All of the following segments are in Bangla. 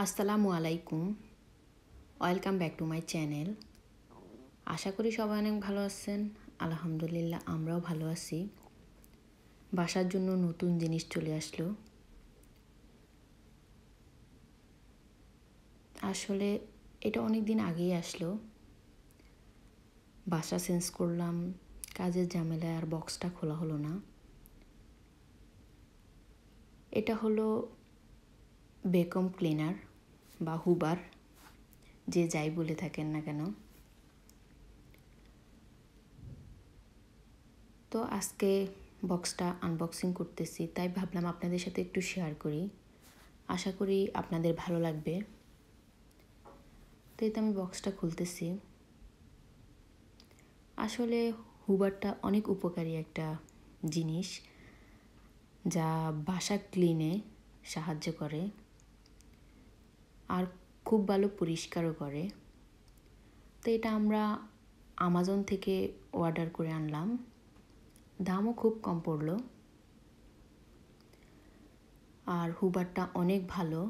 আসসালামু আলাইকুম। Welcome back to my channel. আশা করি সবাই অনেক ভালো আছেন। আলহামদুলিল্লাহ আমরাও ভালো আছি। বাসার জন্য নতুন জিনিস চলে আসলো। আসলে এটা অনেক দিন আগেই আসলো। বাসা চেঞ্জ করলাম, কাজের ঝামেলায় আর বক্সটা খোলা হলো না। এটা হলো ভ্যাকুয়াম ক্লিনার বা হুবার, যে যাই বলে থাকেন না কেন। তো আজকে বক্সটা আনবক্সিং করতেছি, তাই ভাবলাম আপনাদের সাথে একটু শেয়ার করি। আশা করি আপনাদের ভালো লাগবে। তো এই তো আমি বক্সটা খুলতেছি। আসলে হুবারটা অনেক উপকারী একটা জিনিস, যা বাসা ক্লিনে সাহায্য করে আর খুব ভালো পরিষ্কারও করে। তো এটা আমরা আমাজন থেকে অর্ডার করে আনলাম, দামও খুব কম পড়লো। আর হুবারটা অনেক ভালো,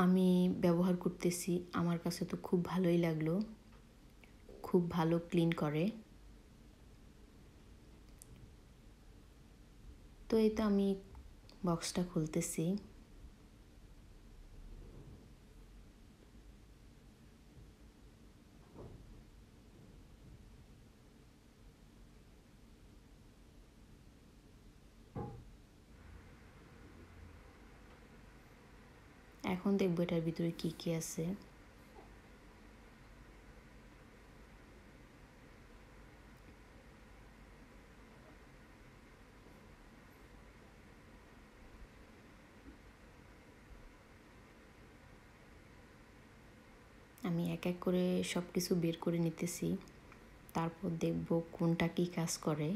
আমি ব্যবহার করতেছি, আমার কাছে তো খুব ভালোই লাগলো। খুব ভালো ক্লিন করে। তো এই তো আমি বক্সটা খুলতেছি। এখন দেখবো এটার ভিতরে কি কি আছে। আমি এক এক করে সব কিছু বের করে নিতেছি, তারপর দেখব কোনটা কি কাজ করে।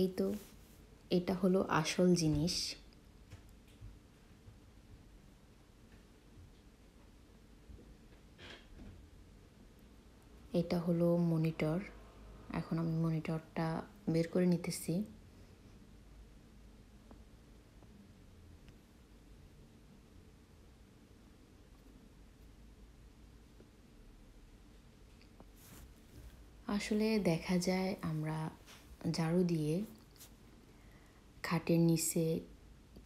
এই তো, এটা হলো আসল জিনিস। এটা হলো মনিটর। এখন আমি মনিটরটা বের করে নিতেছি। আসলে দেখা যায় আমরা ঝাড়ু দিয়ে খাটের নিচে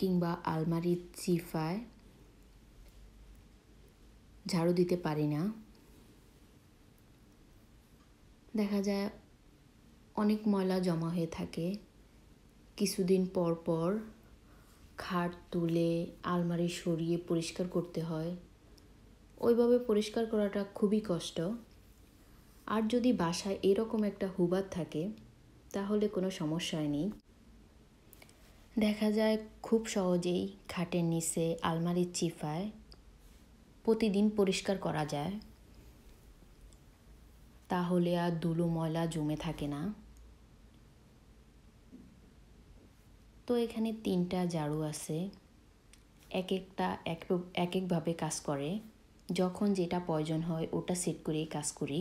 কিংবা আলমারির চিফায় ঝাড়ু দিতে পারি না। দেখা যায় অনেক ময়লা জমা হয়ে থাকে। কিছুদিন পর পর খাট তুলে আলমারি সরিয়ে পরিষ্কার করতে হয়। ওইভাবে পরিষ্কার করাটা খুবই কষ্ট। আর যদি বাসায় এরকম একটা হুবার থাকে তাহলে কোনো সমস্যাই নেই। দেখা যায় খুব সহজেই খাটের নিচে আলমারির চিফায় প্রতিদিন পরিষ্কার করা যায়, তাহলে আর ধুলো ময়লা জমে থাকে না। তো এখানে 3টা ঝাড়ু আছে, এক একটা এক একভাবে কাজ করে। যখন যেটা প্রয়োজন হয় ওটা সেট করেই কাজ করি।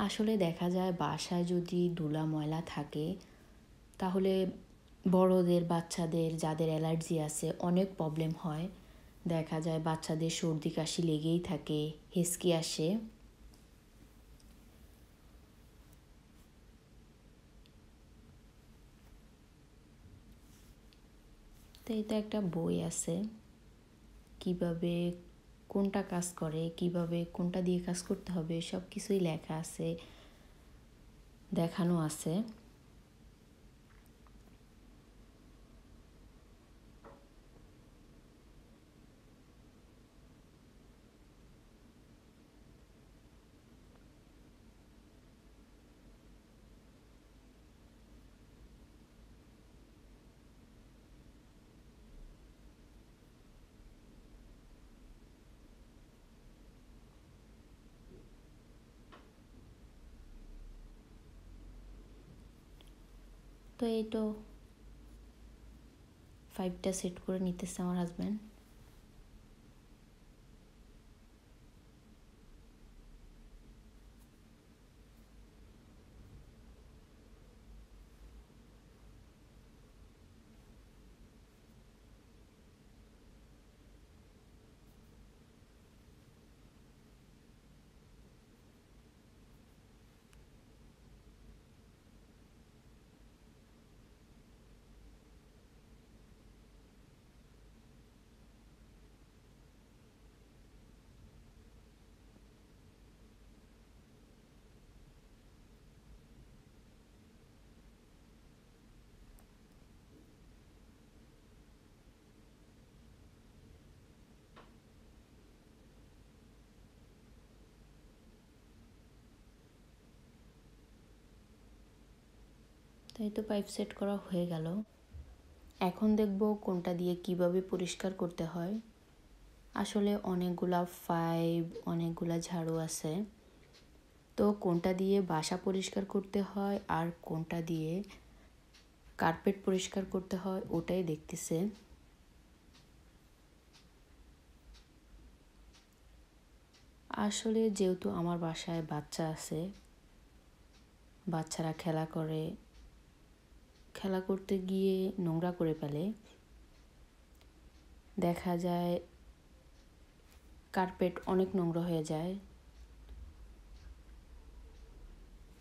আসলে দেখা যায় বাসায় যদি ধুলা ময়লা থাকে তাহলে বড়দের বাচ্চাদের যাদের অ্যালার্জি আছে অনেক প্রবলেম হয়। দেখা যায় বাচ্চাদের সর্দি কাশি লেগেই থাকে, হেঁচকি আসে। তো এটা একটা বই আছে, কিভাবে কোনটা কাজ করে, কিভাবে কোনটা দিয়ে কাজ করতে হবে সব কিছুই লেখা আছে, দেখানো আছে। তো এই তো 5টা সেট করে নিতেছে আমার হাজব্যান্ড। তাই তো পাইপ সেট করা হয়ে গেল। এখন দেখব কোনটা দিয়ে কিভাবে পরিষ্কার করতে হয়। আসলে অনেকগুলা পাইপ, অনেকগুলা ঝাড়ু আছে, তো কোনটা দিয়ে বাসা পরিষ্কার করতে হয় আর কোনটা দিয়ে কার্পেট পরিষ্কার করতে হয় ওটাই দেখতেছে। আসলে যেহেতু আমার বাসায় বাচ্চা আছে, বাচ্চারা খেলা করতে গিয়ে নোংরা করে ফেলে, দেখা যায় কার্পেট অনেক নোংরা হয়ে যায়।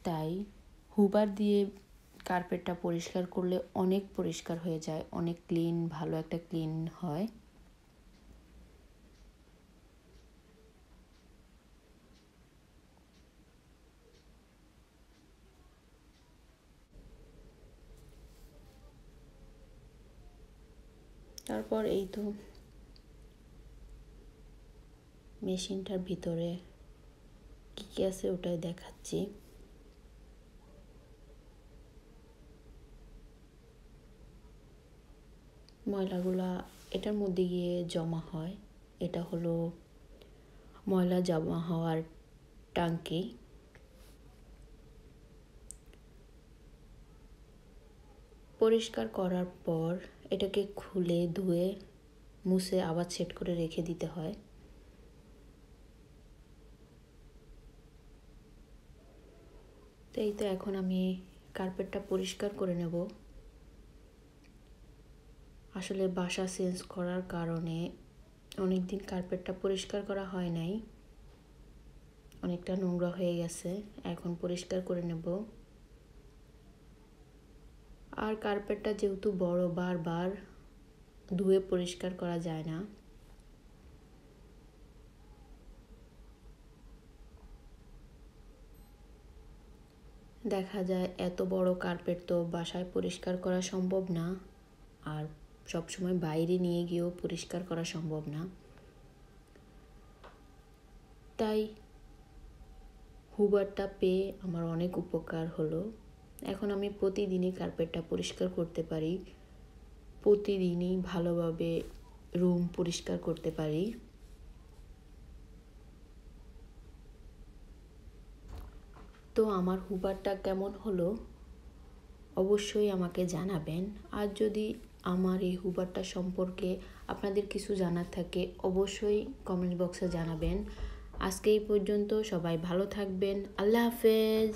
তাই হুবার দিয়ে কার্পেটটা পরিষ্কার করলে অনেক পরিষ্কার হয়ে যায়, অনেক ক্লিন, ভালো একটা ক্লিন হয়। তারপর এই তো মেশিনটার ভিতরে কী কী আছে ওটাই দেখাচ্ছি। ময়লাগুলা এটার মধ্যে গিয়ে জমা হয়। এটা হলো ময়লা জমা হওয়ার ট্যাঙ্কি। পরিষ্কার করার পর এটাকে খুলে ধুয়ে মুছে আবার সেট করে রেখে দিতে হয়। তো এই তো এখন আমি কার্পেটটা পরিষ্কার করে নেব। আসলে বাসা চেঞ্জ করার কারণে অনেক দিন কার্পেটটা পরিষ্কার করা হয় নাই, অনেকটা নোংরা হয়ে গেছে, এখন পরিষ্কার করে নেব। আর কার্পেটটা যেহেতু বড়, বারবার ধুয়ে পরিষ্কার করা যায় না। দেখা যায় এত বড় কার্পেট তো বাসায় পরিষ্কার করা সম্ভব না, আর সবসময় বাইরে নিয়ে গিয়েও পরিষ্কার করা সম্ভব না। তাই হুবারটা পেয়ে আমার অনেক উপকার হলো। এখন আমি প্রতিদিনই কার্পেটটা পরিষ্কার করতে পারি, প্রতিদিনই ভালোভাবে রুম পরিষ্কার করতে পারি। তো আমার হুবারটা কেমন হলো অবশ্যই আমাকে জানাবেন। আর যদি আমার এই হুবারটা সম্পর্কে আপনাদের কিছু জানার থাকে অবশ্যই কমেন্ট বক্সে জানাবেন। আজকে এই পর্যন্ত, সবাই ভালো থাকবেন। আল্লাহ হাফেজ।